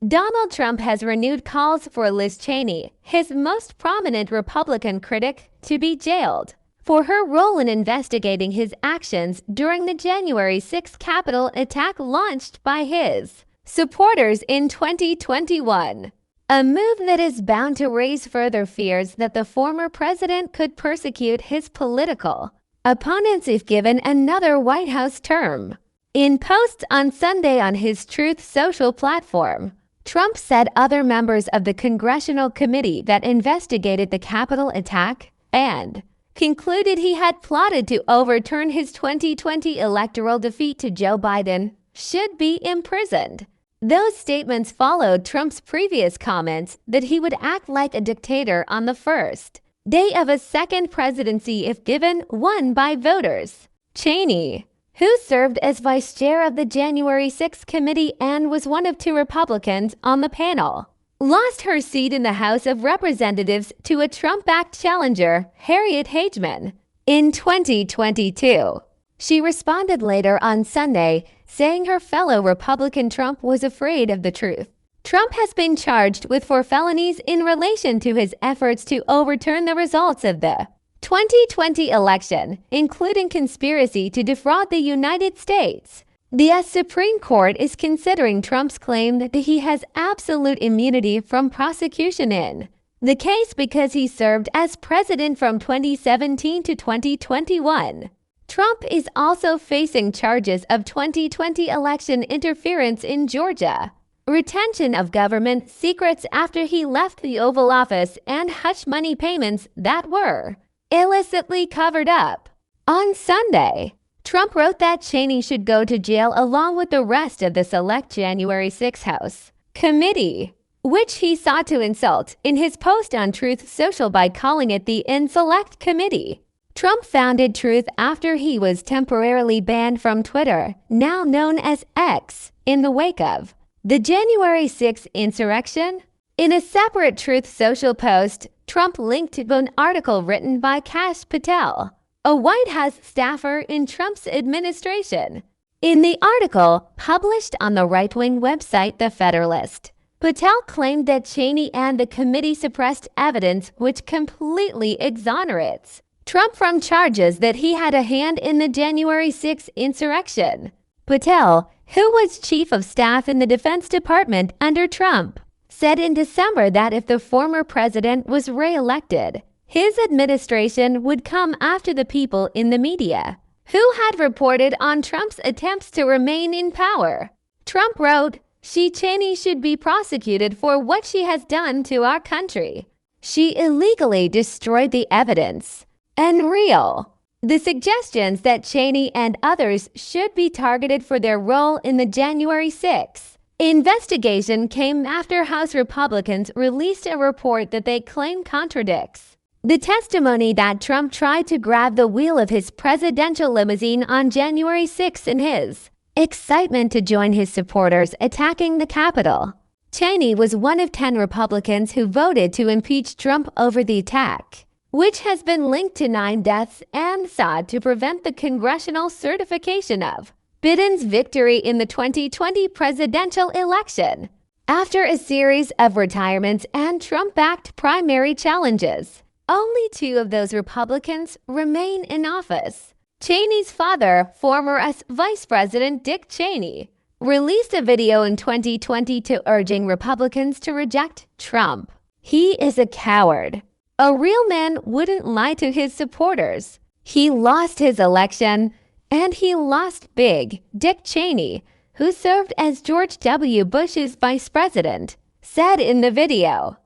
Donald Trump has renewed calls for Liz Cheney, his most prominent Republican critic, to be jailed for her role in investigating his actions during the January 6 Capitol attack launched by his supporters in 2021. A move that is bound to raise further fears that the former president could persecute his political opponents if given another White House term. In posts on Sunday on his Truth Social platform, Trump said other members of the congressional committee that investigated the Capitol attack and concluded he had plotted to overturn his 2020 electoral defeat to Joe Biden should be imprisoned. Those statements followed Trump's previous comments that he would act like a dictator on the first day of a second presidency if given one by voters. Cheney, who served as vice chair of the January 6 committee and was one of two Republicans on the panel, lost her seat in the House of Representatives to a Trump-backed challenger, Harriet Hageman, in 2022. She responded later on Sunday, saying her fellow Republican Trump was afraid of the truth. Trump has been charged with 4 felonies in relation to his efforts to overturn the results of the 2020 election, including conspiracy to defraud the United States. The U.S. Supreme Court is considering Trump's claim that he has absolute immunity from prosecution in the case because he served as president from 2017 to 2021. Trump is also facing charges of 2020 election interference in Georgia, retention of government secrets after he left the Oval Office, and hush money payments that were illicitly covered up. On Sunday, Trump wrote that Cheney should go to jail along with the rest of the select January 6 House committee, which he sought to insult in his post on Truth Social by calling it the Inselect Committee. Trump founded Truth after he was temporarily banned from Twitter, now known as X, in the wake of the January 6 insurrection. In a separate Truth Social post, Trump linked to an article written by Kash Patel, a White House staffer in Trump's administration. In the article, published on the right-wing website The Federalist, Patel claimed that Cheney and the committee suppressed evidence which completely exonerates Trump from charges that he had a hand in the January 6 insurrection. Patel, who was chief of staff in the Defense Department under Trump, said in December that if the former president was re-elected, his administration would come after the people in the media who had reported on Trump's attempts to remain in power. Trump wrote, Cheney should be prosecuted for what she has done to our country. She illegally destroyed the evidence. Unreal. The suggestions that Cheney and others should be targeted for their role in the January 6 investigation came after House Republicans released a report that they claim contradicts the testimony that Trump tried to grab the wheel of his presidential limousine on January 6 in his excitement to join his supporters attacking the Capitol. Cheney was one of 10 Republicans who voted to impeach Trump over the attack, which has been linked to 9 deaths and sought to prevent the congressional certification of Biden's victory in the 2020 presidential election. After a series of retirements and Trump-backed primary challenges, only 2 of those Republicans remain in office. Cheney's father, former Vice President Dick Cheney, released a video in 2020 urging Republicans to reject Trump. He is a coward. A real man wouldn't lie to his supporters. He lost his election, and he lost big, Dick Cheney, who served as George W. Bush's vice president, said in the video.